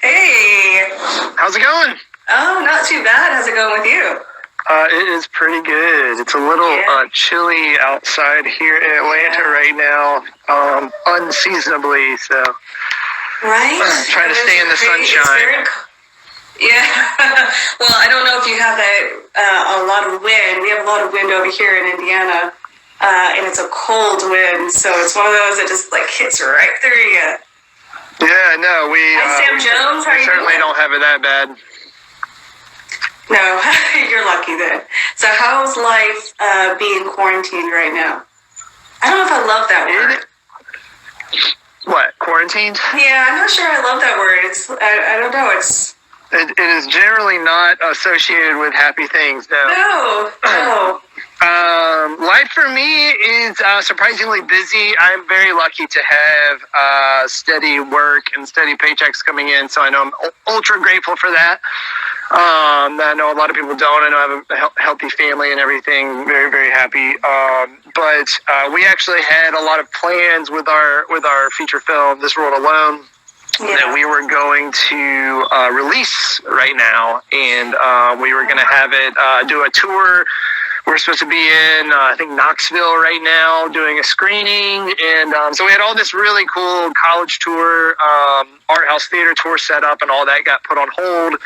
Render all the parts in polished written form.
Hey. How's it going? Oh, not too bad. How's it going with you? It is pretty good. It's a little chilly outside here in Atlanta right now, unseasonably, so. Right? Trying to stay in the sunshine. Well, I don't know if you have a lot of wind. We have a lot of wind over here in Indiana, and it's a cold wind, so it's one of those that just like hits right through you. Yeah, no, Hi, Sam Jones. How are you certainly doing? don't have it that bad. No, you're lucky then. So how's life being quarantined right now? I don't know if I love that word. What, quarantined? Yeah, I'm not sure I love that word. I don't know. It is generally not associated with happy things, no. No. Life for me is surprisingly busy. I'm very lucky to have steady work and steady paychecks coming in, so I know I'm ultra grateful for that. I know a lot of people don't. I know I have a healthy family and everything. Very, very happy. But we actually had a lot of plans with our feature film, This World Alone, that we were going to release right now, and we were going to have it do a tour. We're supposed to be in, I think, Knoxville right now doing a screening. And so we had all this really cool college tour, art house theater tour set up, and all that got put on hold.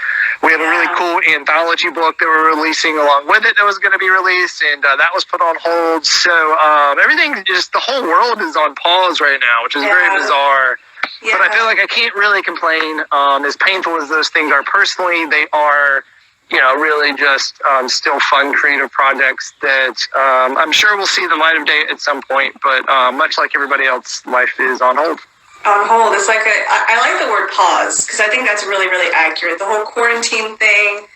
We had a really cool anthology book that we're releasing along with it that was going to be released, and that was put on hold. So everything, just the whole world is on pause right now, which is very bizarre. Yeah. But I feel like I can't really complain. As painful as those things are personally, they are, really just still fun, creative projects that I'm sure we'll see the light of day at some point. But much like everybody else, life is on hold. On hold. It's like I like the word pause because I think that's really, really accurate. The whole quarantine thing.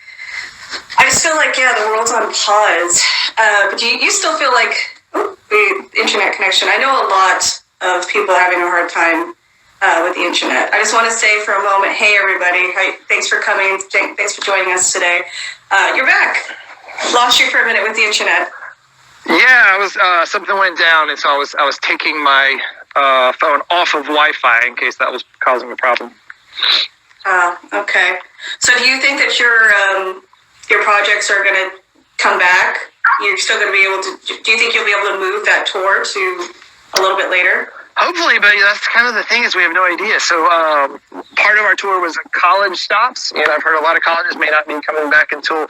I just feel like, the world's on pause. But you still feel like the internet connection. I know a lot of people are having a hard time with the internet. I just want to say for a moment, hey everybody, thanks for coming, thanks for joining us today. You're back. Lost you for a minute with the internet. Yeah, I was something went down, and so I was taking my phone off of Wi-Fi in case that was causing a problem. Okay. So do you think that your projects are going to come back? You're still going to be able to? Do you think you'll be able to move that tour to a little bit later? Hopefully, but that's kind of the thing is we have no idea. So part of our tour was college stops, and I've heard a lot of colleges may not be coming back until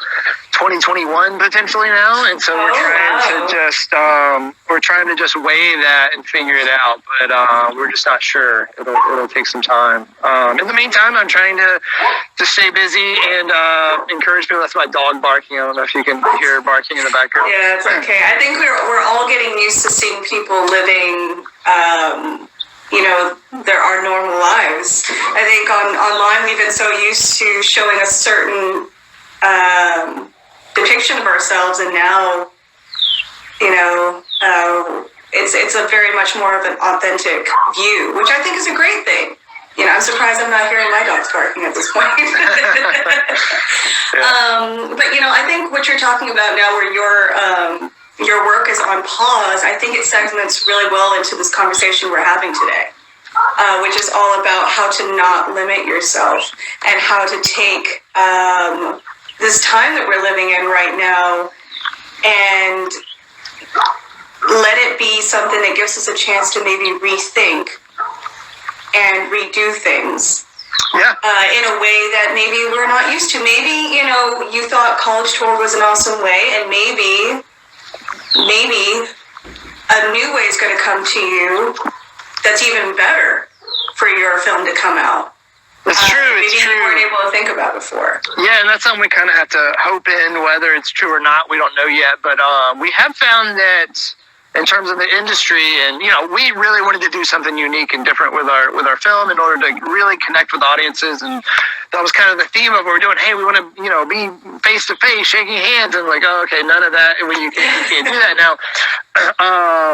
2021 potentially now, and so we're trying to just weigh that and figure it out, but we're just not sure. It'll take some time. In the meantime, I'm trying to stay busy and encourage people. That's my dog barking. I don't know if you can hear barking in the background. Yeah, it's okay. I think we're all getting used to seeing people living our normal lives. I think online we've been so used to showing a certain depiction of ourselves, and now, it's a very much more of an authentic view, which I think is a great thing. I'm surprised I'm not hearing my dogs barking at this point. But I think what you're talking about now, where your work is on pause, I think it segments really well into this conversation we're having today, which is all about how to not limit yourself and how to take this time that we're living in right now and let it be something that gives us a chance to maybe rethink and redo things. In a way that maybe we're not used to. Maybe, you thought college tour was an awesome way, and maybe a new way is going to come to you that's even better for your film to come out. It's true. It's maybe true. You weren't able to think about before. Yeah, and that's something we kind of have to hope in. Whether it's true or not, we don't know yet. But we have found that in terms of the industry, and we really wanted to do something unique and different with our film in order to really connect with audiences, and that was kind of the theme of what we're doing. Hey, we want to be face to face, shaking hands, and like, oh, okay, none of that. You can't do that now.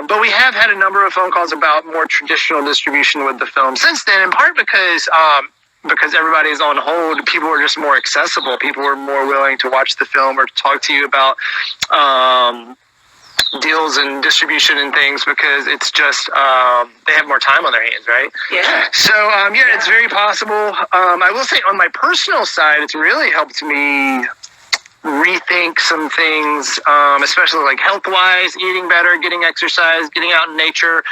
But we have had a number of phone calls about more traditional distribution with the film since then, in part because everybody's on hold. People are just more accessible. People are more willing to watch the film or to talk to you about deals and distribution and things because it's just they have more time on their hands, right? Yeah. So yeah, it's very possible. I will say on my personal side, it's really helped me rethink some things, especially like health-wise, eating better, getting exercise, getting out in nature,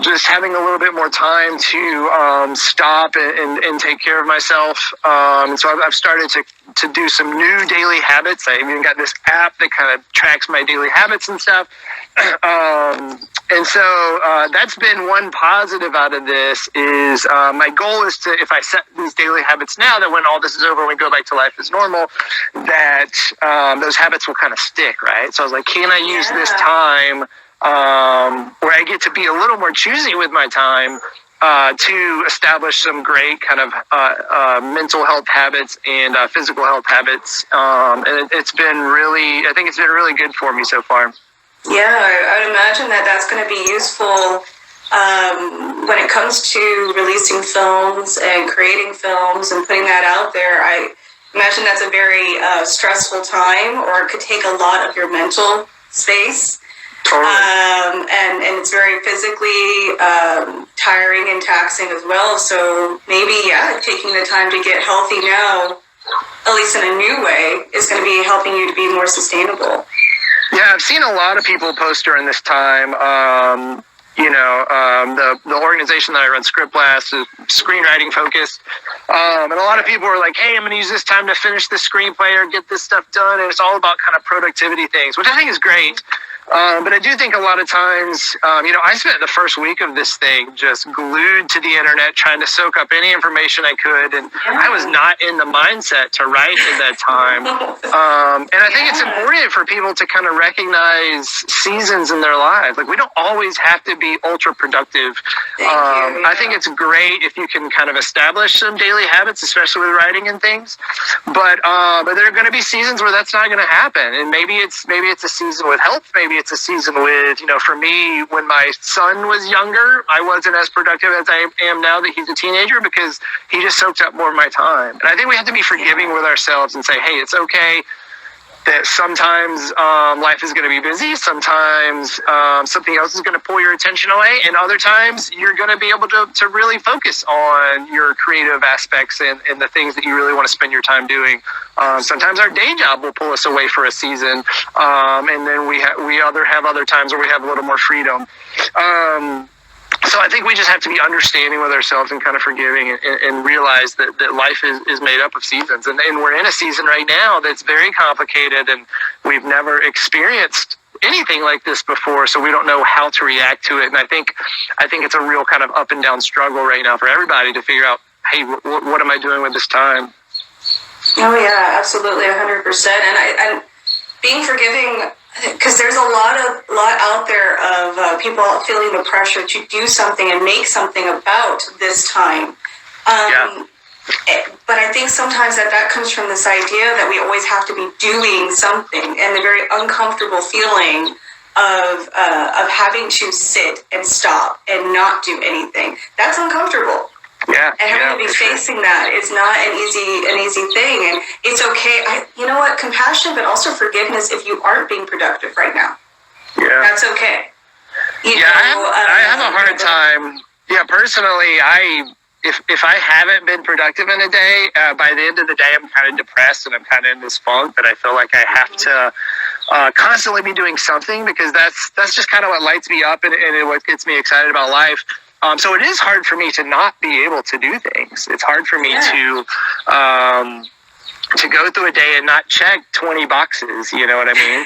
just having a little bit more time to stop and take care of myself. And so I've started to do some new daily habits. I even got this app that kind of tracks my daily habits and stuff. And so that's been one positive out of this is my goal is to, if I set these daily habits now, that when all this is over, we go back to life as normal, that those habits will kind of stick, right? So I was like, can I use this time where I get to be a little more choosy with my time to establish some great kind of mental health habits and physical health habits. And it's been really, I think it's been really good for me so far. Yeah, I would imagine that that's going to be useful when it comes to releasing films and creating films and putting that out there. I imagine that's a very stressful time, or it could take a lot of your mental space. Totally. And it's very physically tiring and taxing as well. So maybe, yeah, taking the time to get healthy now, at least in a new way, is going to be helping you to be more sustainable. Yeah, I've seen a lot of people post during this time. The organization that I run, Script Blast, is screenwriting focused. And a lot of people are like, hey, I'm going to use this time to finish this screenplay or get this stuff done. And it's all about kind of productivity things, which I think is great. But I do think a lot of times, I spent the first week of this thing just glued to the internet, trying to soak up any information I could. And I was not in the mindset to write at that time. And I think it's important for people to kind of recognize seasons in their lives. Like, we don't always have to be ultra productive. I think it's great if you can kind of establish some daily habits, especially with writing and things. But there are going to be seasons where that's not going to happen. And maybe it's a season with health. Maybe it's a season with, for me, when my son was younger, I wasn't as productive as I am now that he's a teenager because he just soaked up more of my time. And I think we have to be forgiving with ourselves and say, hey, it's okay that sometimes life is going to be busy. Sometimes something else is going to pull your attention away. And other times you're going to be able to really focus on your creative aspects and the things that you really want to spend your time doing. Sometimes our day job will pull us away for a season. And then we have other times where we have a little more freedom. So I think we just have to be understanding with ourselves and kind of forgiving and realize that life is made up of seasons. And we're in a season right now that's very complicated, and we've never experienced anything like this before, so we don't know how to react to it. And I think it's a real kind of up and down struggle right now for everybody to figure out, hey, what am I doing with this time? Oh, yeah, absolutely, 100%. And being forgiving, because there's a lot out there of people feeling the pressure to do something and make something about this time. But I think sometimes that comes from this idea that we always have to be doing something, and the very uncomfortable feeling of having to sit and stop and not do anything. That's uncomfortable. Yeah, and having to be facing that is not an easy thing. And it's okay. You know what? Compassion, but also forgiveness if you aren't being productive right now. Yeah. That's okay. I have a hard time. Yeah, personally, if I haven't been productive in a day, by the end of the day, I'm kind of depressed and I'm kind of in this funk that I feel like I have to constantly be doing something, because that's just kind of what lights me up and what gets me excited about life. So it is hard for me to not be able to do things. It's hard for me to go through a day and not check 20 boxes. You know what I mean?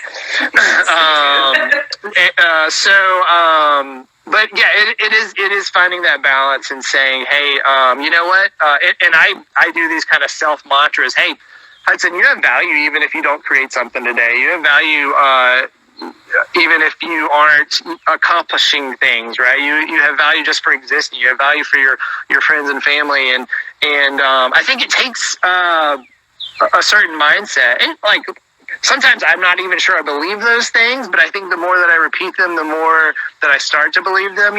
But yeah, it is finding that balance and saying, hey, you know what? And I do these kind of self mantras. Hey, Hudson, you have value even if you don't create something today. You have value even if you aren't accomplishing things, right? You have value just for existing. You have value for your friends and family, and I think it takes a certain mindset. And like, sometimes I'm not even sure I believe those things, but I think the more that I repeat them, the more that I start to believe them.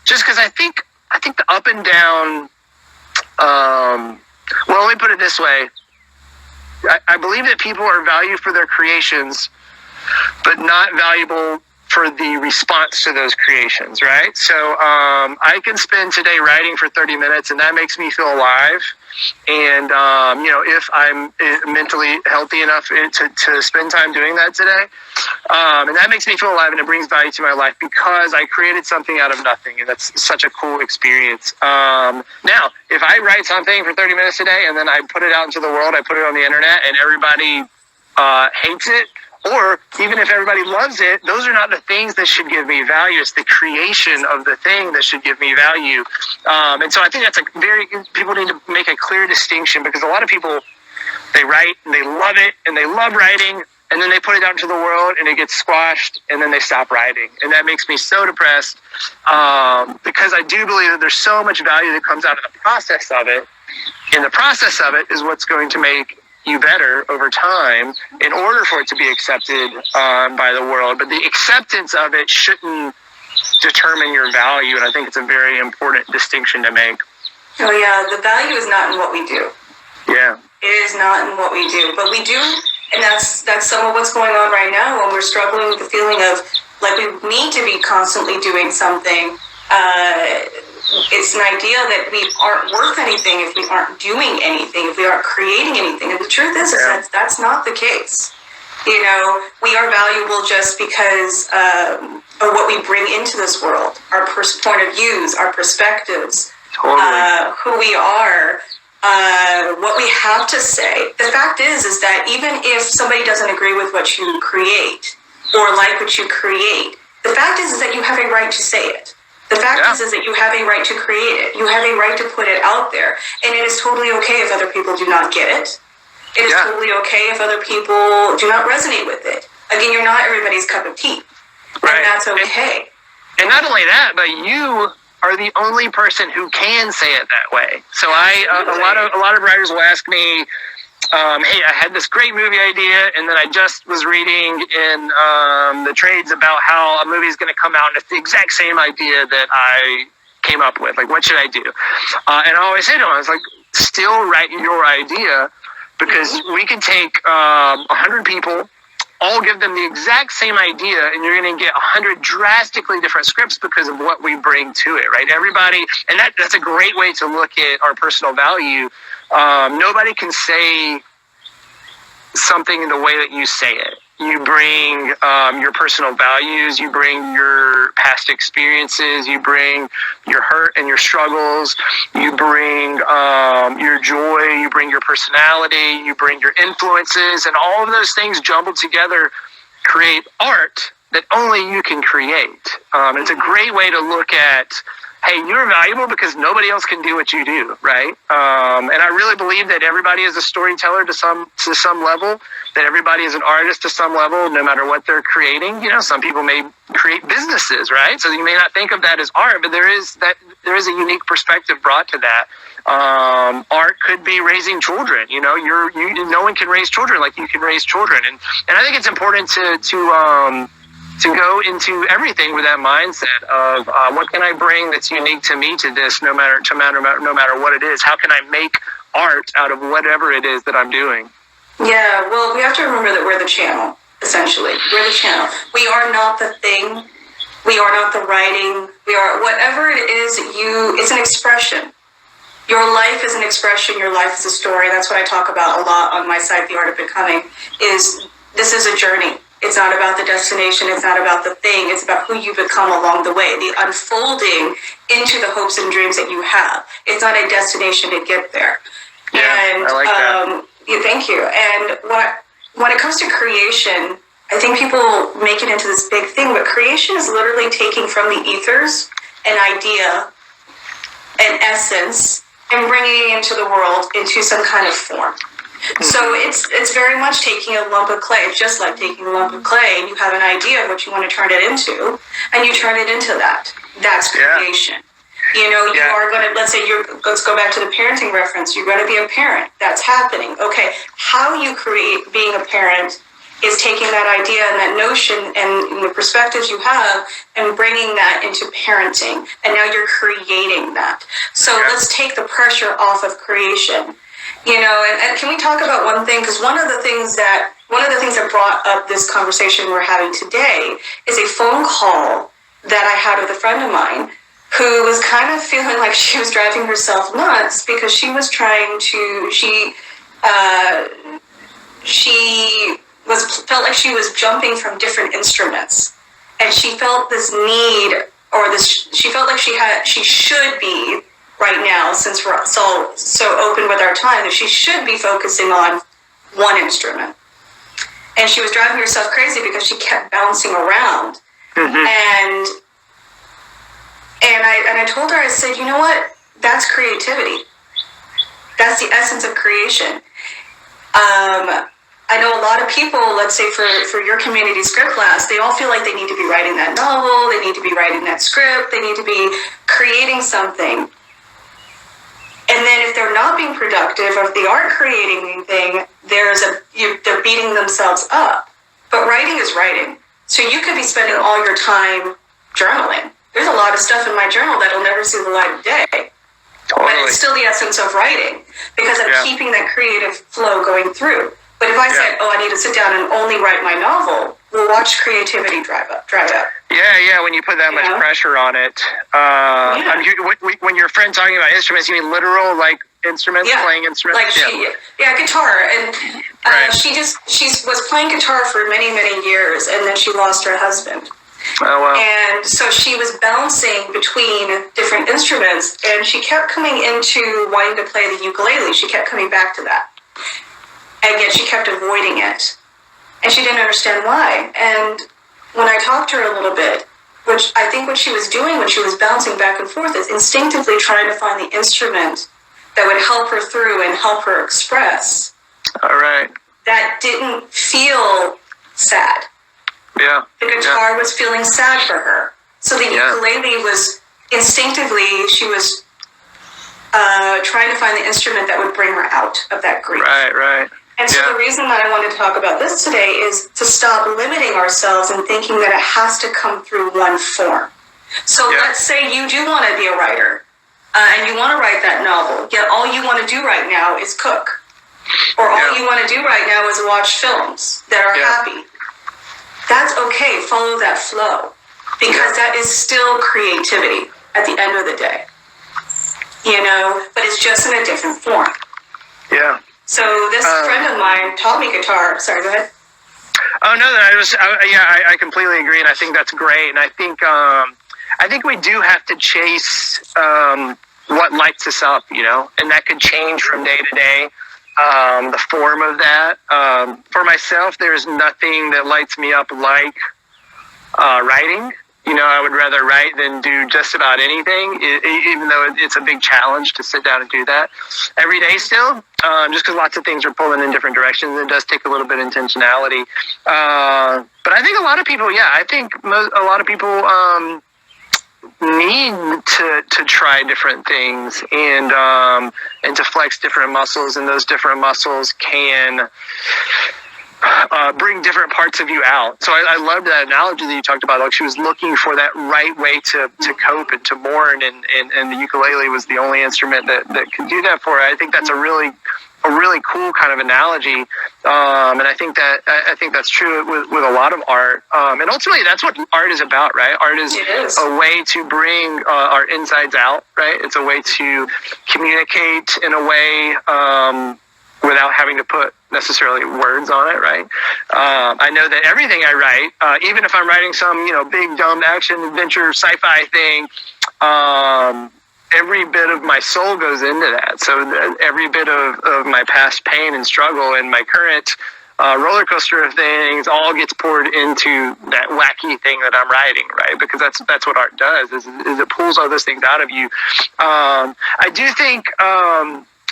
Just because I think the up and down. Well, let me put it this way. I believe that people are valued for their creations, but not valuable for the response to those creations, right? So I can spend today writing for 30 minutes, and that makes me feel alive. And, if I'm mentally healthy enough to spend time doing that today, and that makes me feel alive, and it brings value to my life because I created something out of nothing, and that's such a cool experience. Now, if I write something for 30 minutes today, and then I put it out into the world, I put it on the internet, and everybody hates it, or even if everybody loves it, those are not the things that should give me value. It's the creation of the thing that should give me value. And so I think that's people need to make a clear distinction, because a lot of people, they write and they love it and they love writing, and then they put it out into the world and it gets squashed, and then they stop writing. And that makes me so depressed, because I do believe that there's so much value that comes out of the process of it. And the process of it is what's going to make you better over time in order for it to be accepted by the world. But the acceptance of it shouldn't determine your value, and I think it's a very important distinction to make. Oh yeah, the value is not in what we do. Yeah. It is not in what we do, but we do, and that's some of what's going on right now when we're struggling with the feeling of like we need to be constantly doing something. It's an idea that we aren't worth anything if we aren't doing anything, if we aren't creating anything. And the truth is that that's not the case. We are valuable just because of what we bring into this world, our point of views, our perspectives, who we are, what we have to say. The fact is that even if somebody doesn't agree with what you create or like what you create, the fact is that you have a right to say it. The fact is that you have a right to create it. You have a right to put it out there. And it is totally okay if other people do not get it. It is totally okay if other people do not resonate with it. Again, you're not everybody's cup of tea. Right. And that's okay. And not only that, but you are the only person who can say it that way. So a lot of writers will ask me, hey, I had this great movie idea, and then I just was reading in the trades about how a movie is going to come out, and it's the exact same idea that I came up with. Like, what should I do? And I always say to them, I was like, still write your idea, because we can take 100 people, all give them the exact same idea, and you're going to get 100 drastically different scripts because of what we bring to it, right? Everybody, and that's a great way to look at our personal value. Nobody can say something in the way that you say it. You bring your personal values, you bring your past experiences, you bring your hurt and your struggles, you bring your joy, you bring your personality, you bring your influences, and all of those things jumbled together create art that only you can create. It's a great way to look at, hey, you're valuable because nobody else can do what you do, right? And I really believe that everybody is a storyteller to some level, that everybody is an artist to some level, no matter what they're creating. Some people may create businesses, right? So you may not think of that as art, but there is a unique perspective brought to that. Art could be raising children. No one can raise children like you can raise children, and I think it's important to go into everything with that mindset of what can I bring that's unique to me to this, no matter what it is. How can I make art out of whatever it is that I'm doing? Yeah, well, we have to remember that we're the channel, essentially. We're the channel. We are not the thing. We are not the writing. We are whatever it is it's an expression. Your life is an expression. Your life is a story. That's what I talk about a lot on my site, The Art of Becoming, this is a journey. It's not about the destination. It's not about the thing. It's about who you become along the way, the unfolding into the hopes and dreams that you have. It's not a destination to get there. Yeah, and I like that. Yeah, thank you. And when it comes to creation, I think people make it into this big thing, but creation is literally taking from the ethers an idea, an essence, and bringing it into the world into some kind of form. So it's very much taking a lump of clay. It's just like taking a lump of clay, and you have an idea of what you want to turn it into, and you turn it into that. That's creation. You are going to, let's go back to the parenting reference. You're going to be a parent. That's happening. Okay, how you create being a parent is taking that idea and that notion and the perspectives you have and bringing that into parenting. And now you're creating that. So let's take the pressure off of creation. And can we talk about one thing? Because one of the things that one of the things that brought up this conversation we're having today is a phone call that I had with a friend of mine who was kind of feeling like she was driving herself nuts because she was trying to, felt like she was jumping from different instruments, and she felt this need, or she felt like she should be right now, since we're so open with our time, that she should be focusing on one instrument. And she was driving herself crazy because she kept bouncing around. Mm-hmm. And I told her, I said, you know what? That's creativity. That's the essence of creation. I know a lot of people, let's say for your community script class, they all feel like they need to be writing that novel, they need to be writing that script, they need to be creating something. And then if they're not being productive, or if they aren't creating anything, they're beating themselves up. But writing is writing. So you could be spending all your time journaling. There's a lot of stuff in my journal that'll never see the light of day. Totally. But it's still the essence of writing, because I'm keeping that creative flow going through. But if I said, I need to sit down and only write my novel, we'll watch creativity drive up. Yeah, when you put that much pressure on it. When your friend talking about instruments, you mean literal, like, instruments, playing instruments? Like guitar. And she was playing guitar for many, many years, and then she lost her husband. Oh, wow. And so she was bouncing between different instruments, and she kept coming into wanting to play the ukulele. She kept coming back to that. And yet she kept avoiding it. And she didn't understand why. And when I talked to her a little bit, which I think what she was doing when she was bouncing back and forth is instinctively trying to find the instrument that would help her through and help her express. All right. That didn't feel sad. Yeah. The guitar was feeling sad for her. So the ukulele was instinctively, she was trying to find the instrument that would bring her out of that grief. Right. And so the reason that I wanted to talk about this today is to stop limiting ourselves and thinking that it has to come through one form. So let's say you do want to be a writer, and you want to write that novel, yet all you want to do right now is cook. Or all you want to do right now is watch films that are happy. That's okay. Follow that flow. Because that is still creativity at the end of the day. But it's just in a different form. Yeah. So this friend of mine taught me guitar. Sorry, go ahead. Oh no, I completely agree, and I think that's great. And I think we do have to chase what lights us up, and that could change from day to day. The form of that. For myself, there's nothing that lights me up like writing. I would rather write than do just about anything, even though it's a big challenge to sit down and do that every day still, just because lots of things are pulling in different directions. It does take a little bit of intentionality. But I think a lot of people, a lot of people need to try different things and to flex different muscles, and those different muscles can bring different parts of you out. So I loved that analogy that you talked about. Like, she was looking for that right way to cope and to mourn, and the ukulele was the only instrument that could do that for her. I think that's a really cool kind of analogy, and I think that's true with a lot of art. And ultimately, that's what art is about, right? Art is a way to bring our insides out, right? It's a way to communicate in a way without having to put necessarily words on it, right? I know that everything I write, even if I'm writing some, big, dumb action, adventure, sci-fi thing, every bit of my soul goes into that. So every bit of my past pain and struggle and my current roller coaster of things all gets poured into that wacky thing that I'm writing, right? Because that's what art does, is it pulls all those things out of you. I do think...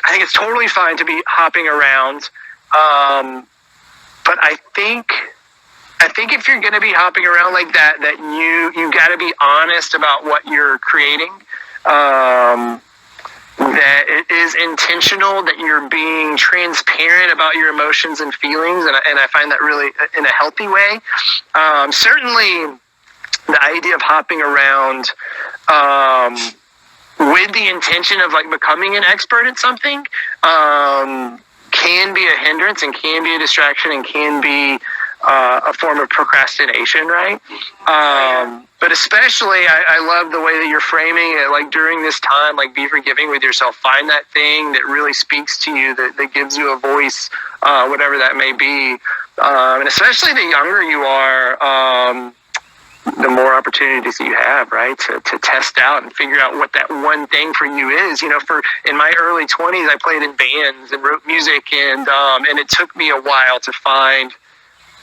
I think it's totally fine to be hopping around, but I think if you're going to be hopping around like that you got to be honest about what you're creating, that it is intentional, that you're being transparent about your emotions and feelings, and I find that really in a healthy way. Certainly, the idea of hopping around with the intention of like becoming an expert at something can be a hindrance and can be a distraction and can be a form of procrastination, right? But especially, I love the way that you're framing it, like during this time, like be forgiving with yourself. Find that thing that really speaks to you, that gives you a voice, whatever that may be. And especially the younger you are, the more opportunities you have, right, to test out and figure out what that one thing for you is. You know, in my early 20s, I played in bands and wrote music, and it took me a while to find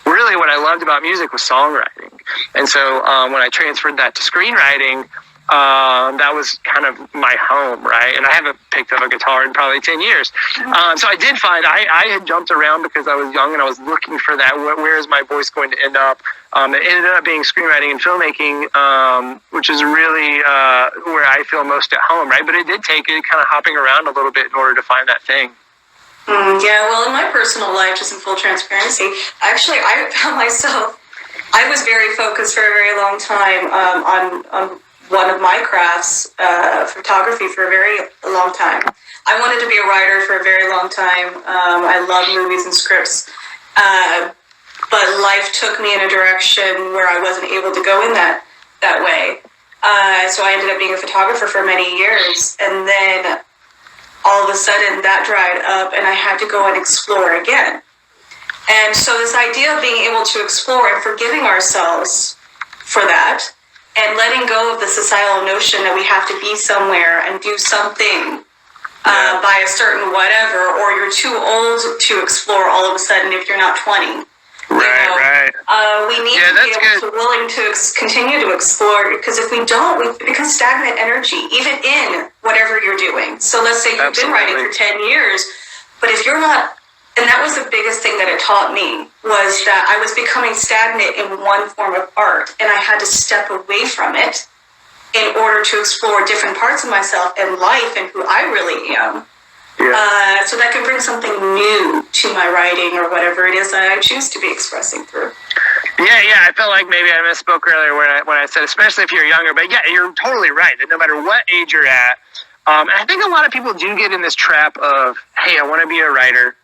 really what I loved about music was songwriting. And so when I transferred that to screenwriting, that was kind of my home, right? And I haven't picked up a guitar in probably 10 years. So I did find I had jumped around because I was young and I was looking for that. Where is my voice going to end up? It ended up being screenwriting and filmmaking, which is really where I feel most at home, right? But it did take it kind of hopping around a little bit in order to find that thing. Yeah, well, in my personal life, just in full transparency, actually, I found myself, I was very focused for a very long time on one of my crafts, photography, for a very long time. I wanted to be a writer for a very long time. I love movies and scripts, but life took me in a direction where I wasn't able to go in that way. So I ended up being a photographer for many years, and then all of a sudden that dried up and I had to go and explore again. And so this idea of being able to explore and forgiving ourselves for that and letting go of the societal notion that we have to be somewhere and do something by a certain whatever, or you're too old to explore all of a sudden if you're not 20. Right. We need to be able to willing to continue to explore, because if we don't, we become stagnant energy, even in whatever you're doing. So let's say you've been writing for 10 years, but if you're not, and that was the biggest thing that it taught me, was that I was becoming stagnant in one form of art, and I had to step away from it in order to explore different parts of myself and life and who I really am. So that can bring something new to my writing or whatever it is that I choose to be expressing through. Yeah. I felt like maybe I misspoke earlier when I said, especially if you're younger. But yeah, you're totally right. That no matter what age you're at, and I think a lot of people do get in this trap of, hey, I want to be a writer.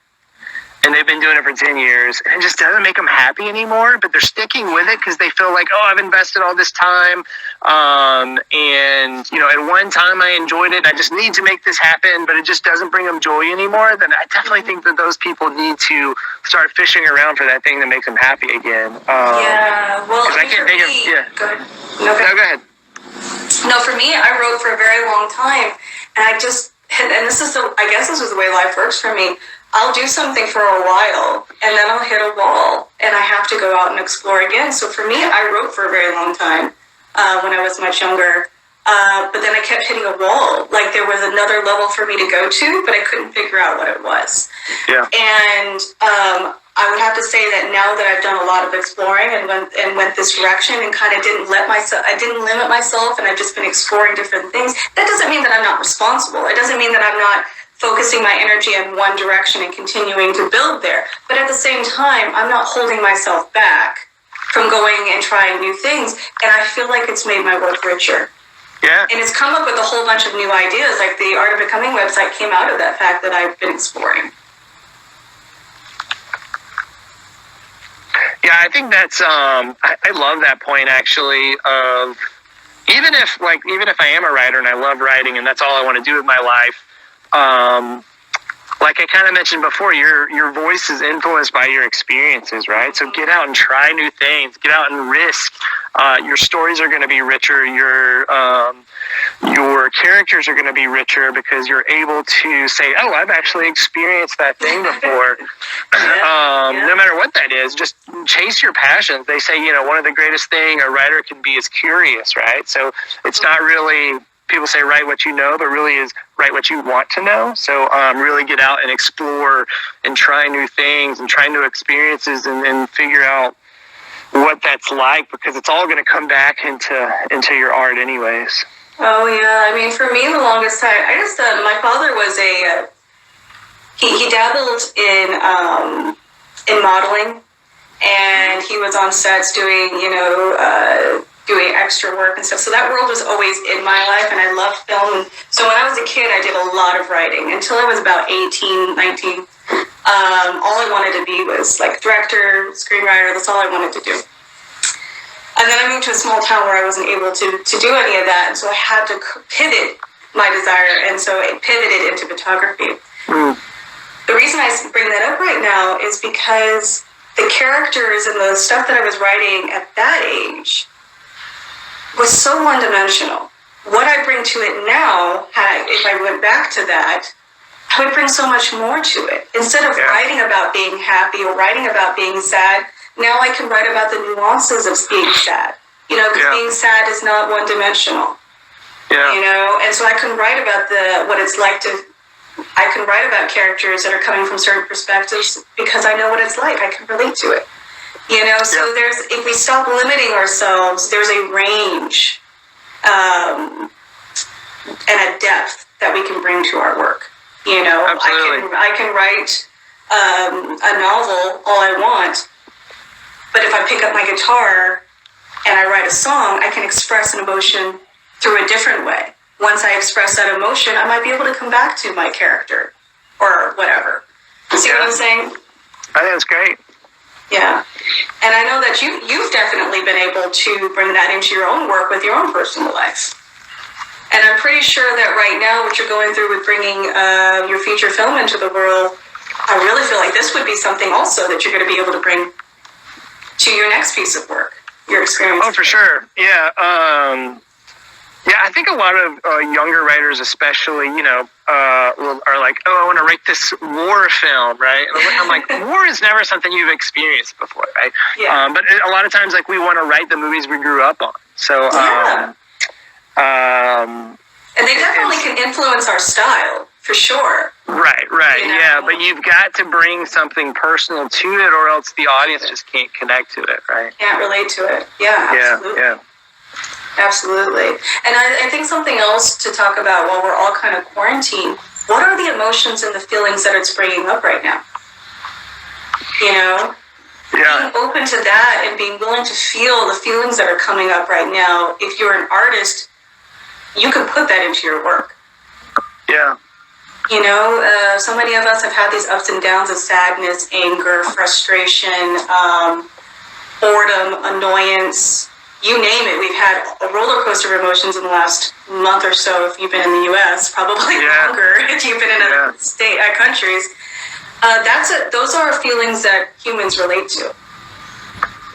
And they've been doing it for 10 years, and it just doesn't make them happy anymore, but they're sticking with it because they feel like, oh, I've invested all this time, and, you know, at one time I enjoyed it, I just need to make this happen, but it just doesn't bring them joy anymore. Then I definitely think that those people need to start fishing around for that thing that makes them happy again. Well, I can't think of, go ahead. No, go ahead. No, for me, I wrote for a very long time, and I guess this is the way life works for me. I'll do something for a while, and then I'll hit a wall, and I have to go out and explore again. So for me, I wrote for a very long time when I was much younger, but then I kept hitting a wall. Like there was another level for me to go to, but I couldn't figure out what it was. Yeah. And I would have to say that now that I've done a lot of exploring and went this direction and kind of didn't limit myself, and I've just been exploring different things. That doesn't mean that I'm not responsible. It doesn't mean that I'm not focusing my energy in one direction and continuing to build there. But at the same time, I'm not holding myself back from going and trying new things. And I feel like it's made my work richer. Yeah. And it's come up with a whole bunch of new ideas. Like the Art of Becoming website came out of that fact that I've been exploring. Yeah, I think that's, I love that point actually of, even if I am a writer and I love writing and that's all I want to do with my life, like I kind of mentioned before, your voice is influenced by your experiences, right? So get out and try new things. Get out and risk. Your stories are going to be richer. Your characters are going to be richer because you're able to say, "Oh, I've actually experienced that thing before." No matter what that is, just chase your passions. They say, you know, one of the greatest thing a writer can be is curious, right? So it's not really. People say write what you know, but really is write what you want to know. So really get out and explore and try new things and try new experiences and figure out what that's like, because it's all going to come back into your art anyways. Oh yeah, I mean, for me, the longest time, my father was he dabbled in modeling, and he was on sets doing doing extra work and stuff. So that world was always in my life, and I loved film. And so when I was a kid, I did a lot of writing until I was about 18, 19. All I wanted to be was like director, screenwriter. That's all I wanted to do. And then I moved to a small town where I wasn't able to do any of that, and so I had to pivot my desire, and so it pivoted into photography. The reason I bring that up right now is because the characters and the stuff that I was writing at that age was so one-dimensional. What I bring to it now, if I went back to that, I would bring so much more to it. Instead of writing about being happy or writing about being sad, now I can write about the nuances of being sad. Because being sad is not one-dimensional. And so I can write about what it's like I can write about characters that are coming from certain perspectives because I know what it's like. I can relate to it. So if we stop limiting ourselves, there's a range and a depth that we can bring to our work. Absolutely. I can write a novel all I want, but if I pick up my guitar and I write a song, I can express an emotion through a different way. Once I express that emotion, I might be able to come back to my character or whatever. See what I'm saying? I think that's great. Yeah. And I know that you've definitely been able to bring that into your own work with your own personal life. And I'm pretty sure that right now what you're going through with bringing your feature film into the world, I really feel like this would be something also that you're going to be able to bring to your next piece of work, your experience. Oh, for sure. Yeah. I think a lot of younger writers, especially, are like, oh, I want to write this war film, right? And I'm like, war is never something you've experienced before, right? Yeah. But a lot of times, like, we want to write the movies we grew up on. So, and they definitely can influence our style, for sure. Right. Yeah, but you've got to bring something personal to it, or else the audience just can't connect to it, right? Can't relate to it. Yeah, absolutely. Yeah. Absolutely. And I think something else to talk about while we're all kind of quarantined, what are the emotions and the feelings that it's bringing up right now? Yeah. Being open to that and being willing to feel the feelings that are coming up right now. If you're an artist, you can put that into your work. Yeah. So many of us have had these ups and downs of sadness, anger, frustration, boredom, annoyance. You name it. We've had a roller coaster of emotions in the last month or so. If you've been in the U.S., probably longer if you've been in other countries. Those are feelings that humans relate to.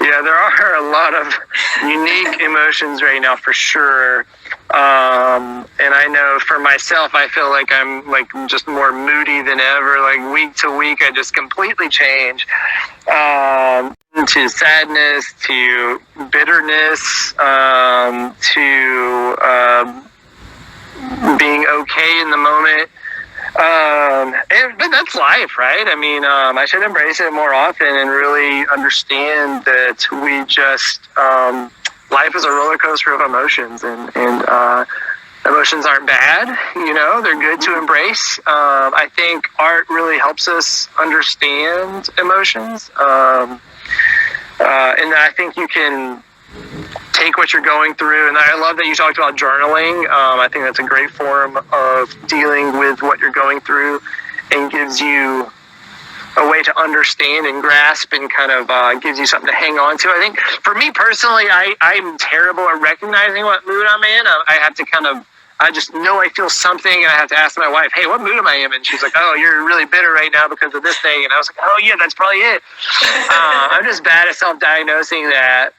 Yeah, there are a lot of unique emotions right now, for sure. And I know for myself, I feel like I'm like just more moody than ever. Like week to week, I just completely change. To sadness, to bitterness, to being okay in the moment. But that's life, right? I mean, I should embrace it more often and really understand that we just, life is a roller coaster of emotions, and emotions aren't bad, they're good to embrace. I think art really helps us understand emotions. And I think you can take what you're going through, and I love that you talked about journaling. I think that's a great form of dealing with what you're going through, and gives you a way to understand and grasp, and kind of gives you something to hang on to. I think for me personally, I'm terrible at recognizing what mood I'm in. I just know I feel something, and I have to ask my wife, hey, what mood am I in? And she's like, oh, you're really bitter right now because of this thing. And I was like, oh, yeah, that's probably it. I'm just bad at self-diagnosing that.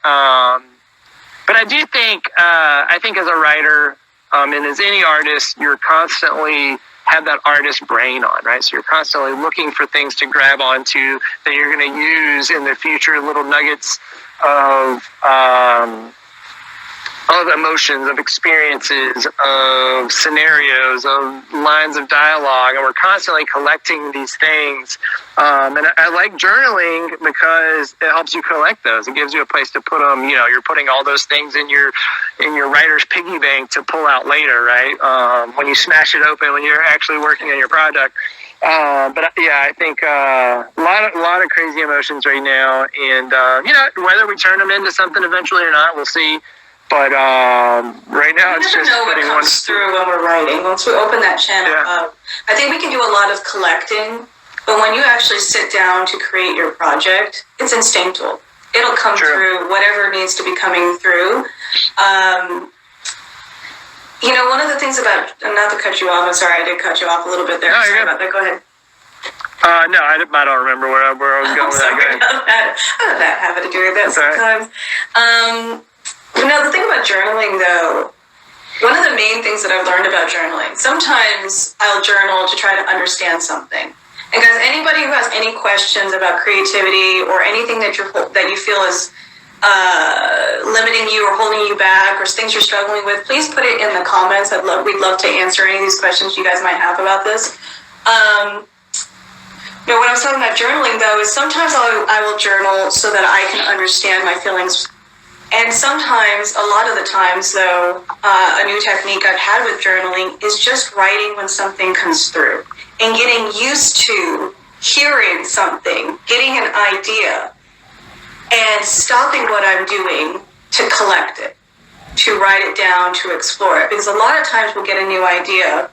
But I do think, as a writer, and as any artist, you're constantly have that artist brain on, right? So you're constantly looking for things to grab onto that you're going to use in the future, little nuggets of emotions, of experiences, of scenarios, of lines of dialogue, and we're constantly collecting these things. And I like journaling because it helps you collect those. It gives you a place to put them. You're putting all those things in your writer's piggy bank to pull out later, right? When you smash it open, when you're actually working on your product. But yeah, I think a lot of crazy emotions right now, and whether we turn them into something eventually or not, we'll see. But right now, it's just know what comes through when we're writing. Once we open that channel up, I think we can do a lot of collecting But when you actually sit down to create your project, it's instinctual. It'll come through whatever needs to be coming through. One of the things about, not to cut you off, I'm sorry, I did cut you off a little bit there. No, sorry about that. Go ahead. No, I don't remember where I was going with that. I have that habit of doing that sometimes. The thing about journaling, though, one of the main things that I've learned about journaling, sometimes I'll journal to try to understand something. And guys, anybody who has any questions about creativity or anything that you feel is limiting you or holding you back or things you're struggling with, please put it in the comments. We'd love to answer any of these questions you guys might have about this. When I was talking about journaling, though, is sometimes I will journal so that I can understand my feelings. And sometimes, a lot of the times, though, a new technique I've had with journaling is just writing when something comes through and getting used to hearing something, getting an idea, and stopping what I'm doing to collect it, to write it down, to explore it. Because a lot of times we'll get a new idea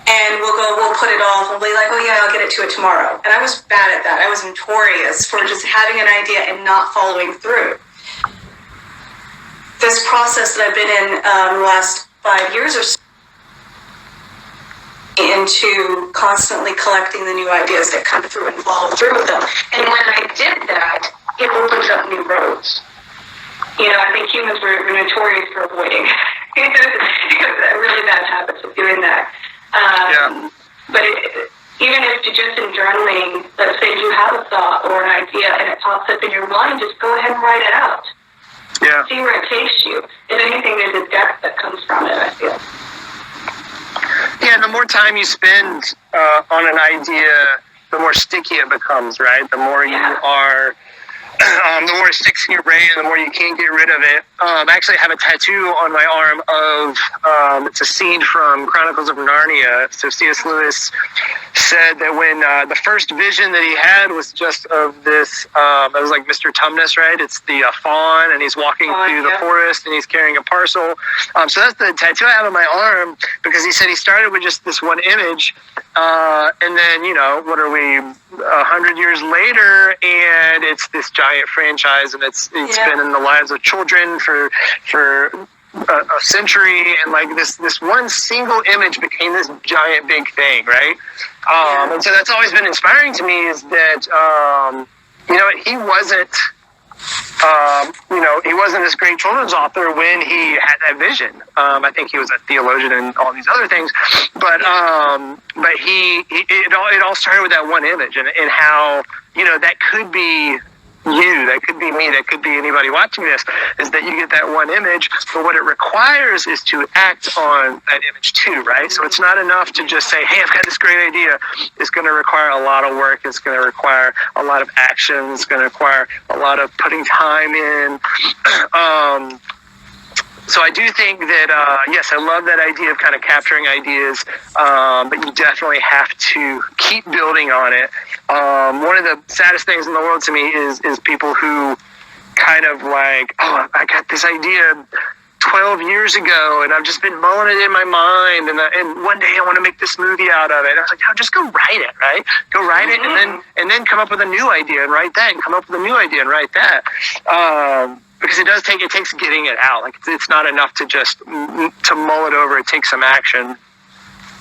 and we'll put it off and we'll be like, oh yeah, I'll get it to it tomorrow. And I was bad at that. I was notorious for just having an idea and not following through. This process that I've been in the last 5 years or so, into constantly collecting the new ideas that come through and follow through with them. And when I did that, it opens up new roads. I think humans were notorious for avoiding really bad habits of doing that. But even if you just in journaling, let's say you have a thought or an idea and it pops up in your mind, just go ahead and write it out. Yeah. See where it takes you. If anything, there's a depth that comes from it, I feel. Yeah, the more time you spend on an idea, the more sticky it becomes, right? The more you are, the more it sticks in your brain, the more you can't get rid of it. I actually have a tattoo on my arm of, it's a scene from Chronicles of Narnia. So C.S. Lewis said that when the first vision that he had was just of this, it was like Mr. Tumnus, right? It's the fawn, and he's walking through the forest, and he's carrying a parcel. So that's the tattoo I have on my arm, because he said he started with just this one image, and then, what are we, 100 years later, and it's this giant franchise, and it's been in the lives of children for a century, and like this one single image became this giant big thing, right? And so that's always been inspiring to me, is that he wasn't he wasn't this great children's author when he had that vision. I think he was a theologian and all these other things, but it all started with that one image, and how that could be you, that could be me, that could be anybody watching this, is that you get that one image, but what it requires is to act on that image too, right? So it's not enough to just say, hey, I've got this great idea. It's going to require a lot of work. It's going to require a lot of action. It's going to require a lot of putting time in. So I do think that, yes, I love that idea of kind of capturing ideas, but you definitely have to keep building on it. One of the saddest things in the world to me is people who kind of like, oh, I got this idea 12 years ago, and I've just been mulling it in my mind, and one day I want to make this movie out of it. And I was like, no, just go write it, right? Go write it, and then come up with a new idea and write that, and come up with a new idea and write that. Because it takes getting it out. Like, it's not enough to just to mull it over. It takes some action.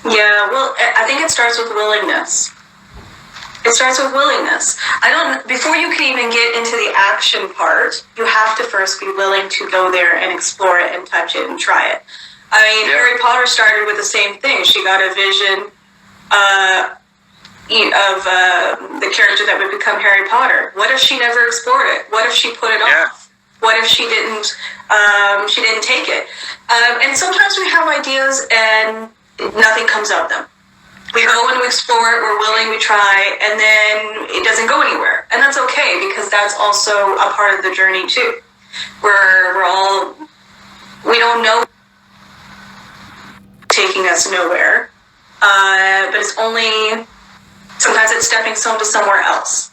Yeah, well, I think it starts with willingness. Before you can even get into the action part, you have to first be willing to go there and explore it and touch it and try it. I mean, Harry Potter started with the same thing. She got a vision of the character that would become Harry Potter. What if she never explored it? What if she put it off? What if she didn't take it? And sometimes we have ideas and nothing comes of them. We go and we explore it, we're willing, we try, and then it doesn't go anywhere. And that's okay, because that's also a part of the journey too. We don't know taking us nowhere, but it's only, sometimes it's stepping stone to somewhere else.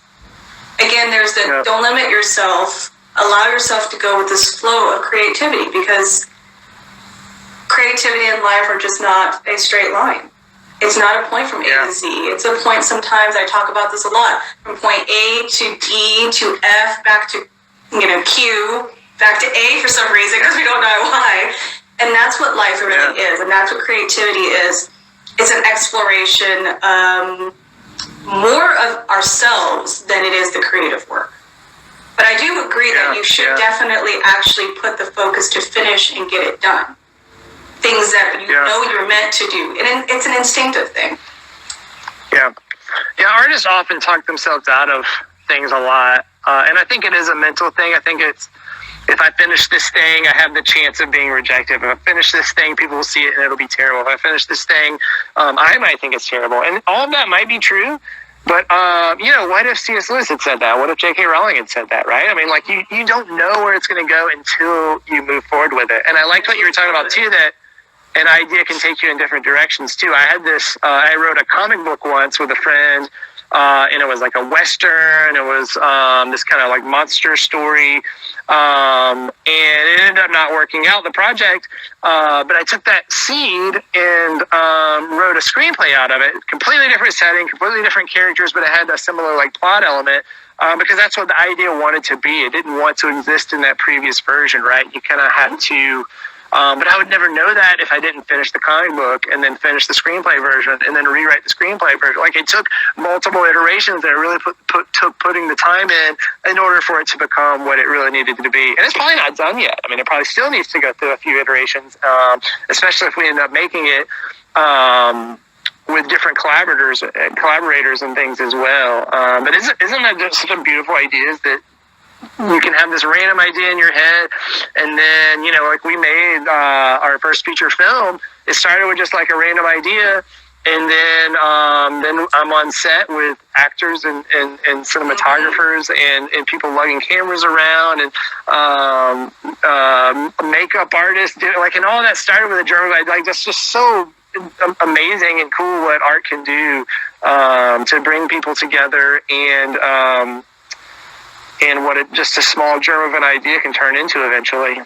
Again, there's the don't limit yourself. Allow yourself to go with this flow of creativity, because creativity and life are just not a straight line. It's not a point from A to Z. It's a point, sometimes I talk about this a lot, from point A to D to F, back to, Q, back to A for some reason, because we don't know why. And that's what life really is, and that's what creativity is. It's an exploration, more of ourselves than it is the creative work. But I do agree that you should definitely actually put the focus to finish and get it done. Things that you know you're meant to do. And it's an instinctive thing. Yeah. Yeah, artists often talk themselves out of things a lot. And I think it is a mental thing. I think it's, if I finish this thing, I have the chance of being rejected. If I finish this thing, people will see it and it'll be terrible. If I finish this thing, I might think it's terrible. And all of that might be true. But, what if C.S. Lewis had said that? What if J.K. Rowling had said that, right? I mean, like, you don't know where it's going to go until you move forward with it. And I like what you were talking about, too, that an idea can take you in different directions, too. I had this, I wrote a comic book once with a friend, and it was like a Western. It was this kind of like monster story. And it ended up not working out, the project. But I took that seed and wrote a screenplay out of it. Completely different setting, completely different characters, but it had a similar like plot element. Because that's what the idea wanted to be. It didn't want to exist in that previous version, right? You kind of had to... but I would never know that if I didn't finish the comic book and then finish the screenplay version and then rewrite the screenplay version. Like, it took multiple iterations that really took putting the time in order for it to become what it really needed to be. And it's probably not done yet. I mean, it probably still needs to go through a few iterations, especially if we end up making it with different collaborators and things as well. But isn't that just such a beautiful idea, is that you can have this random idea in your head, and then, like we made our first feature film, it started with just like a random idea, and then I'm on set with actors and cinematographers and people lugging cameras around, and makeup artists, and all that started with a germ of, like, that's just so amazing and cool what art can do to bring people together, and what just a small germ of an idea can turn into eventually.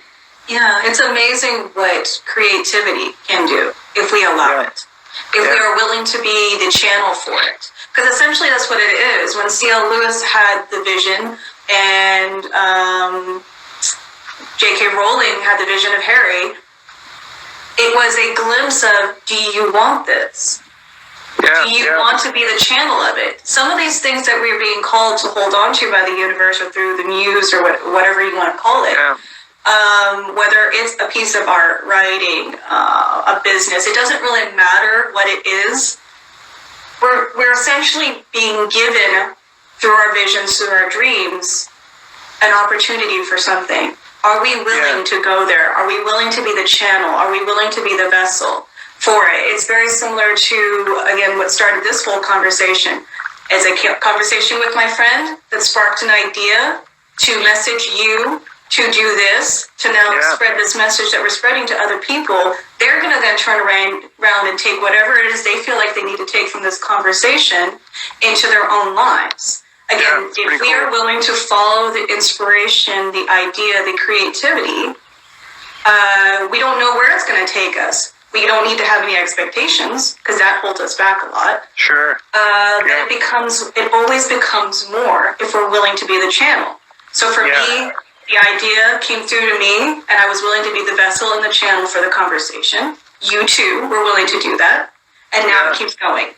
Yeah, it's amazing what creativity can do if we allow it. If we are willing to be the channel for it. Because essentially that's what it is. When C.L. Lewis had the vision and J.K. Rowling had the vision of Harry, it was a glimpse of, do you want this? Do you want to be the channel of it? Some of these things that we're being called to hold on to by the universe or through the muse or whatever you want to call it, whether it's a piece of art, writing, a business, it doesn't really matter what it is. We're essentially being given, through our visions, through our dreams, an opportunity for something. Are we willing to go there? Are we willing to be the channel? Are we willing to be the vessel for it? It's very similar to, again, what started this whole conversation. It's a conversation with my friend that sparked an idea to message you to do this, to now spread this message that we're spreading to other people. They're going to then turn around and take whatever it is they feel like they need to take from this conversation into their own lives. Again, if we are willing to follow the inspiration, the idea, the creativity, we don't know where it's going to take us. We don't need to have any expectations, because that holds us back a lot. Sure. It always becomes more if we're willing to be the channel. So for me, the idea came through to me, and I was willing to be the vessel and the channel for the conversation. You too were willing to do that, and now it keeps going.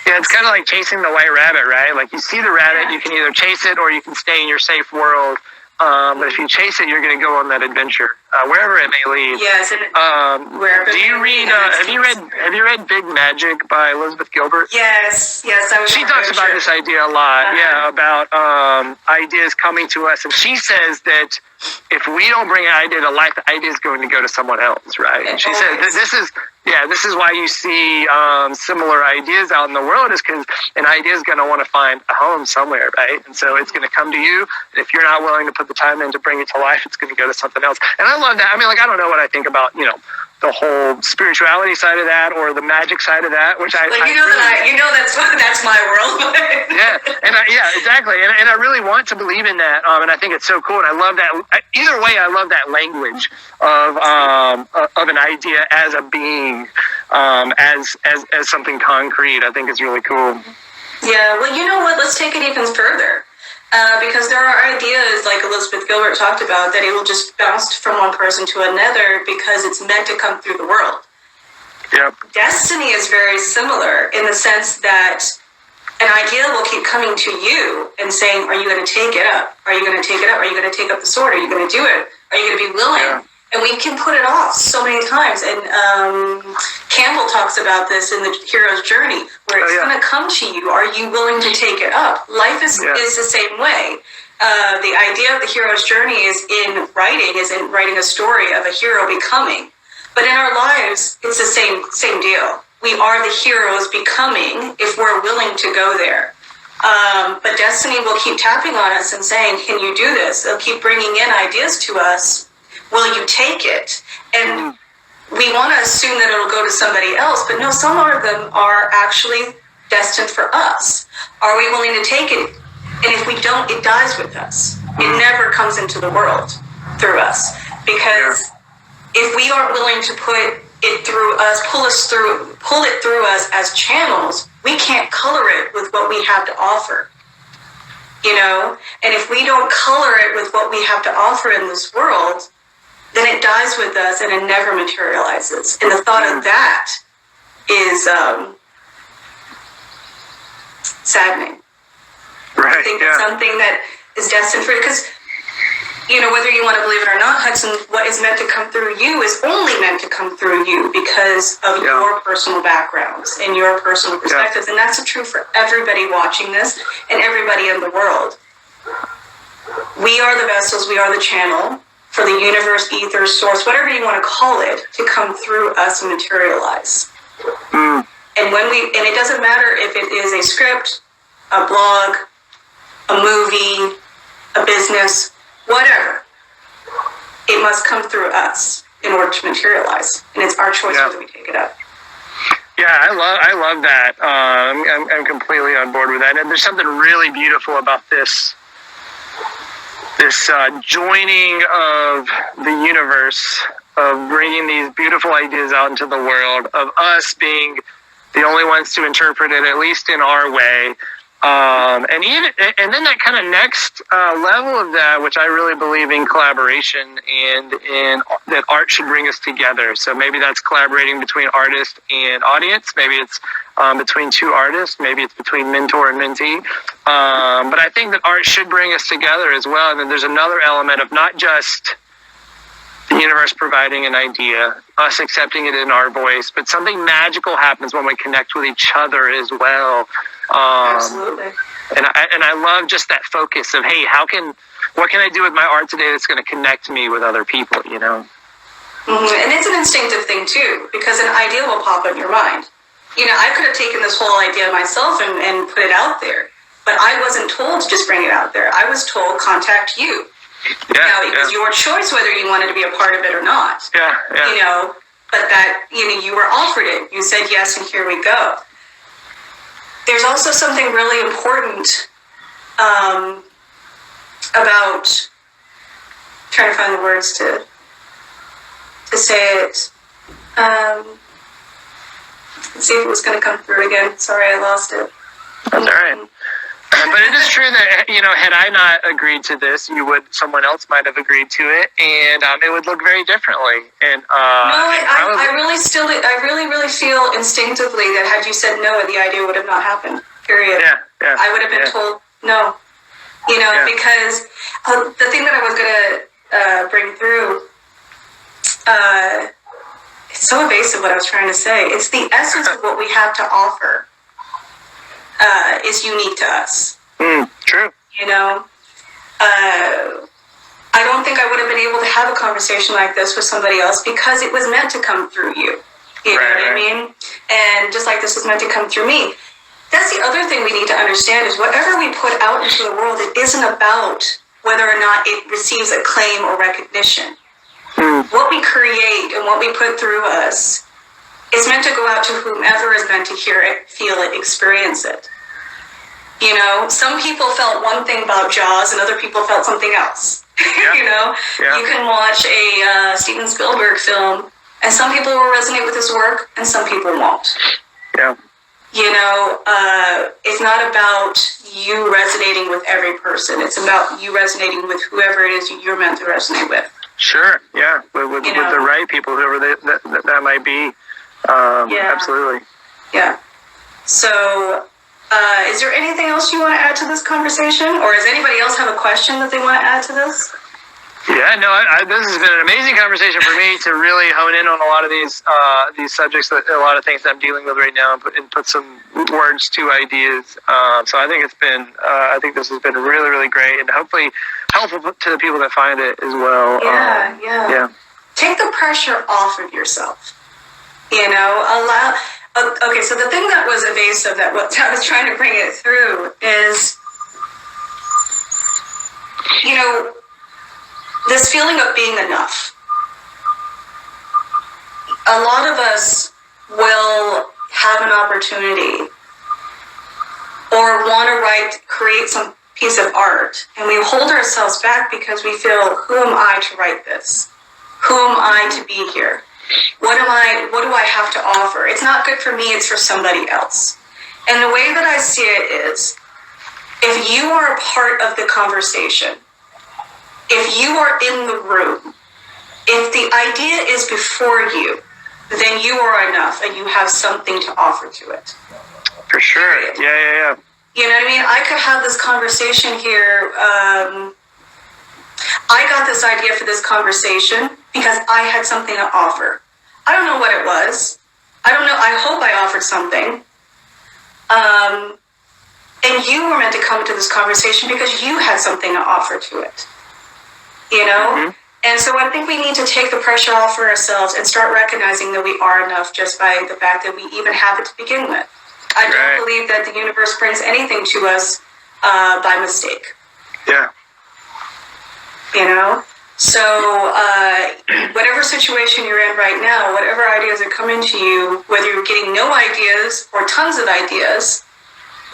Yeah, it's kind of like chasing the white rabbit, right? Like, you see the rabbit, you can either chase it or you can stay in your safe world. But if you chase it, you're going to go on that adventure, wherever it may lead. Yes. Do you read? Have you read Big Magic by Elizabeth Gilbert? Yes. She talks about this idea a lot. About ideas coming to us, and she says that if we don't bring an idea to life, the idea is going to go to someone else, right? And she said this is why you see similar ideas out in the world, is because an idea is going to want to find a home somewhere, right? And so it's going to come to you. And if you're not willing to put the time in to bring it to life, it's going to go to something else. And I love that. I mean, like, I don't know what I think about, the whole spirituality side of that or the magic side of that, which that's my world. Exactly. And I really want to believe in that. And I think it's so cool. And I love that. Either way, I love that language of an idea as a being. as something concrete, I think is really cool. Yeah, well, you know what? Let's take it even further. Because there are ideas, like Elizabeth Gilbert talked about, that it will just bounce from one person to another because it's meant to come through the world. Yep. Destiny is very similar in the sense that an idea will keep coming to you and saying, are you going to take it up? Are you going to take it up? Are you going to take up the sword? Are you going to do it? Are you going to be willing? Yeah. And we can put it off so many times. And Campbell talks about this in The Hero's Journey, where it's going to come to you. Are you willing to take it up? Life is the same way. The idea of the hero's journey is in writing a story of a hero becoming. But in our lives, it's the same deal. We are the heroes becoming if we're willing to go there. But destiny will keep tapping on us and saying, can you do this? They'll keep bringing in ideas to us. Will you take it? And we want to assume that it'll go to somebody else, but no, some of them are actually destined for us. Are we willing to take it? And if we don't, it dies with us. It never comes into the world through us. Because if we aren't willing to put it through us, pull it through us as channels, we can't color it with what we have to offer. You know? And if we don't color it with what we have to offer in this world, then it dies with us and it never materializes. And the thought of that is saddening. Right. I think it's something that is destined for, because, you know, whether you want to believe it or not, Hudson, what is meant to come through you is only meant to come through you because of your personal backgrounds and your personal perspectives. And that's true for everybody watching this and everybody in the world. We are the vessels, we are the channel for the universe, ether, source, whatever you want to call it, to come through us and materialize. And it doesn't matter if it is a script, a blog, a movie, a business, whatever. It must come through us in order to materialize, and it's our choice whether we take it up. Yeah, I love that. I'm completely on board with that. And there's something really beautiful about this joining of the universe, of bringing these beautiful ideas out into the world, of us being the only ones to interpret it, at least in our way. And then that kind of next level of that, which I really believe in collaboration and in that art should bring us together. So maybe that's collaborating between artist and audience. Maybe it's between two artists. Maybe it's between mentor and mentee. But I think that art should bring us together as well. And then there's another element of not just the universe providing an idea, us accepting it in our voice, but something magical happens when we connect with each other as well. Absolutely. And I love just that focus of, hey, what can I do with my art today that's going to connect me with other people, you know? And it's an instinctive thing too, because an idea will pop in your mind. You know, I could have taken this whole idea myself and put it out there, but I wasn't told to just bring it out there. I was told, contact you. Now, it was your choice whether you wanted to be a part of it or not. You know, but that, you know, you were offered it. You said yes, and here we go. There's also something really important about trying to find the words to say it. Let's see if it was going to come through again. Sorry, I lost it. That's all right. But it is true that, you know, had I not agreed to this, someone else might have agreed to it, and it would look very differently. And I really feel instinctively that had you said no, the idea would have not happened. Period. I would have been told no. You know, because the thing that I was going to bring through, it's so evasive what I was trying to say. It's the essence of what we have to offer. Is unique to us. True. You know, I don't think I would have been able to have a conversation like this with somebody else because it was meant to come through you. You know what I mean? And just like this was meant to come through me. That's the other thing we need to understand is whatever we put out into the world, it isn't about whether or not it receives acclaim or recognition. What we create and what we put through us is meant to go out to whomever is meant to hear it, feel it, experience it. You know, some people felt one thing about Jaws and other people felt something else. You know, you can watch a Steven Spielberg film And some people will resonate with his work, and some people won't. Yeah. You know, it's not about you resonating with every person. It's about you resonating with whoever it is you're meant to resonate with. Sure. Yeah. With the right people, whoever that might be. Absolutely. Yeah. So, is there anything else you want to add to this conversation? Or does anybody else have a question that they want to add to this? Yeah, no, this has been an amazing conversation for me to really hone in on a lot of these subjects, a lot of things that I'm dealing with right now, and put some words to ideas. So I think I think this has been really, really great, and hopefully helpful to the people that find it as well. Yeah. Take the pressure off of yourself. You know, okay, so the thing that was evasive, that what I was trying to bring it through is, you know, this feeling of being enough. A lot of us will have an opportunity or want to create some piece of art, and we hold ourselves back because we feel, who am I to write this? Who am I to be here? What do I have to offer? It's not good for me, it's for somebody else. And the way that I see it is, if you are a part of the conversation, if you are in the room, if the idea is before you, then you are enough and you have something to offer to it. For sure. Yeah. You know what I mean? I could have this conversation here. I got this idea for this conversation because I had something to offer. I don't know what it was. I don't know. I hope I offered something. And you were meant to come to this conversation because you had something to offer to it. You know? Mm-hmm. And so I think we need to take the pressure off for ourselves and start recognizing that we are enough just by the fact that we even have it to begin with. I don't believe that the universe brings anything to us by mistake. Yeah. You know? So whatever situation you're in right now, whatever ideas are coming to you, whether you're getting no ideas or tons of ideas,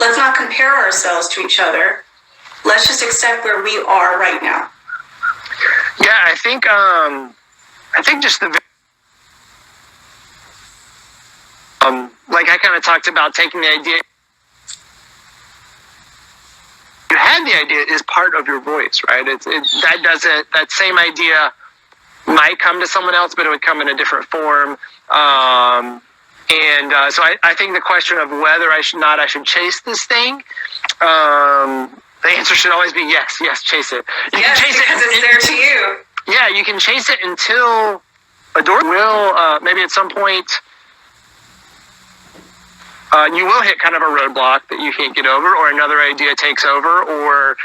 let's not compare ourselves to each other. Let's just accept where we are right now. Yeah, I think just the like I kind of talked about taking the idea. You had the idea is part of your voice, right? That same idea might come to someone else, but it would come in a different form. So I think the question of whether I should chase this thing, the answer should always be yes, chase it. You can chase it because it's there to you. Yeah, you can chase it until a door will, maybe at some point, you will hit kind of a roadblock that you can't get over, or another idea takes over, or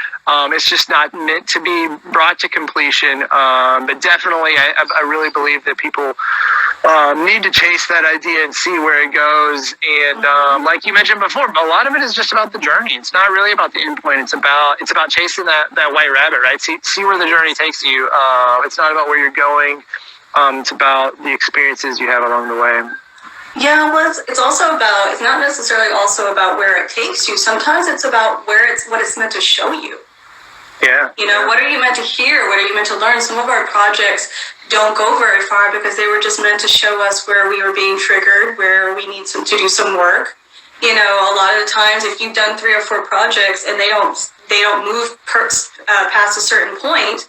it's just not meant to be brought to completion. But definitely, I really believe that people need to chase that idea and see where it goes. And like you mentioned before, a lot of it is just about the journey. It's not really about the end point. It's about chasing that white rabbit, right? See where the journey takes you. It's not about where you're going. It's about the experiences you have along the way. Yeah, well, it's also about, it's not necessarily also about where it takes you. Sometimes it's about what it's meant to show you. Yeah. You know, what are you meant to hear? What are you meant to learn? Some of our projects don't go very far because they were just meant to show us where we were being triggered, where we need to do some work. You know, a lot of the times if you've done 3 or 4 projects and they don't move past a certain point,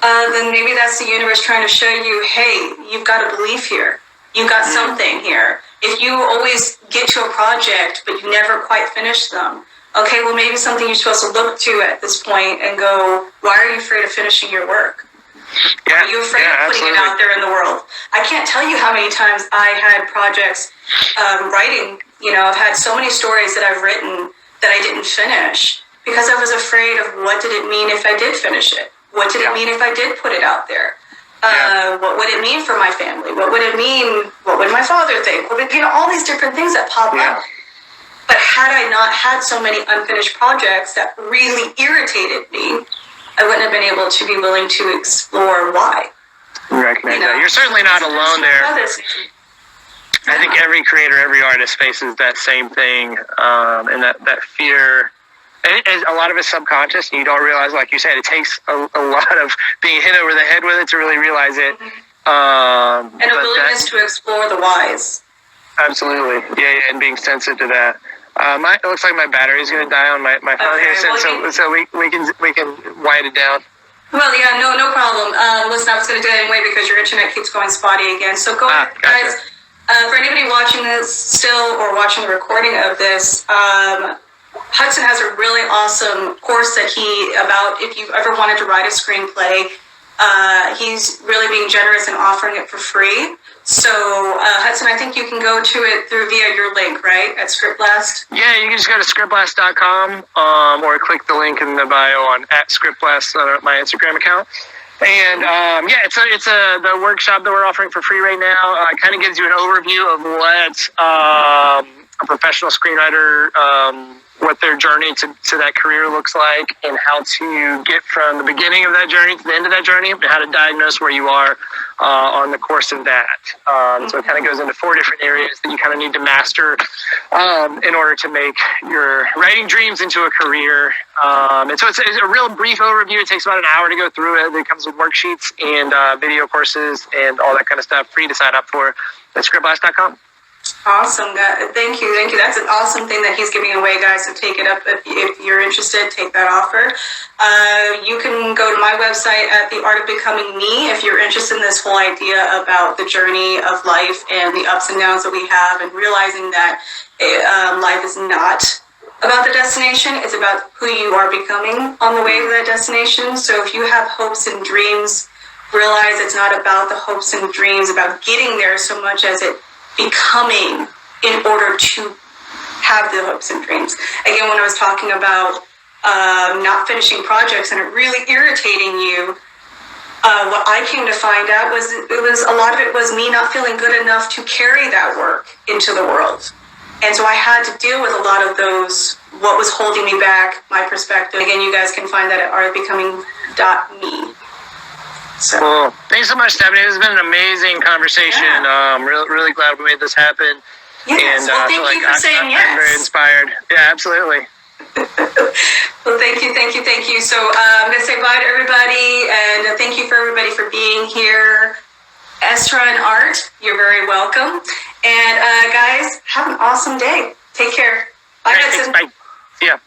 then maybe that's the universe trying to show you, hey, you've got a belief here. You got something here. If you always get to a project, but you never quite finish them, okay, well, maybe something you're supposed to look to at this point and go, why are you afraid of finishing your work? Yeah, are you afraid of putting it out there in the world? I can't tell you how many times I had projects writing. You know, I've had so many stories that I've written that I didn't finish because I was afraid of what did it mean if I did finish it? What did it mean if I did put it out there? What would it mean for my family? What would it mean? What would my father think? All these different things that pop up. But had I not had so many unfinished projects that really irritated me, I wouldn't have been able to be willing to explore why. Recognize that. You're certainly not alone there. I think every creator, every artist faces that same thing, and that fear. And a lot of it's subconscious, and you don't realize, like you said, it takes a lot of being hit over the head with it to really realize it. And a willingness to explore the whys. Absolutely. Yeah, and being sensitive to that. It looks like my battery's going to die on my phone here, so we can wind it down. Well, yeah, no problem. Listen, I was going to do that anyway because your internet keeps going spotty again. So go ahead, guys. For anybody watching this still or watching the recording of this, Hudson has a really awesome course that if you ever wanted to write a screenplay, he's really being generous and offering it for free. So, Hudson, I think you can go to it via your link, right, at ScriptBlast? Yeah, you can just go to scriptblast.com or click the link in the bio on @ScriptBlast on my Instagram account. And it's the workshop that we're offering for free right now. It kind of gives you an overview of what a professional screenwriter, what their journey to that career looks like, and how to get from the beginning of that journey to the end of that journey, and how to diagnose where you are on the course of that. So it kind of goes into 4 different areas that you kind of need to master in order to make your writing dreams into a career. And so it's a real brief overview. It takes about an hour to go through it. It comes with worksheets and video courses and all that kind of stuff, free to sign up for at scriptblast.com. Awesome. Thank you. That's an awesome thing that he's giving away, guys. So take it up if you're interested. Take that offer. You can go to my website at The Art of Becoming Me if you're interested in this whole idea about the journey of life and the ups and downs that we have, and realizing that life is not about the destination. It's about who you are becoming on the way to that destination. So if you have hopes and dreams, realize it's not about the hopes and dreams, about getting there so much as it becoming in order to have the hopes and dreams. Again, when I was talking about not finishing projects and it really irritating you, what I came to find out was a lot of it was me not feeling good enough to carry that work into the world. And so I had to deal with a lot of those, what was holding me back, my perspective. Again, you guys can find that at artofbecoming.me. So. Cool. Thanks so much, Stefanie. This has been an amazing conversation. Yeah. Really glad we made this happen. Yes. And well, thank you for saying yes. I'm very inspired. Yeah, absolutely. Well, thank you. So I'm going to say bye to everybody, and thank you for everybody for being here. Estra and Art, you're very welcome. And guys, have an awesome day. Take care. Bye, Hudson. Thanks, bye. See ya.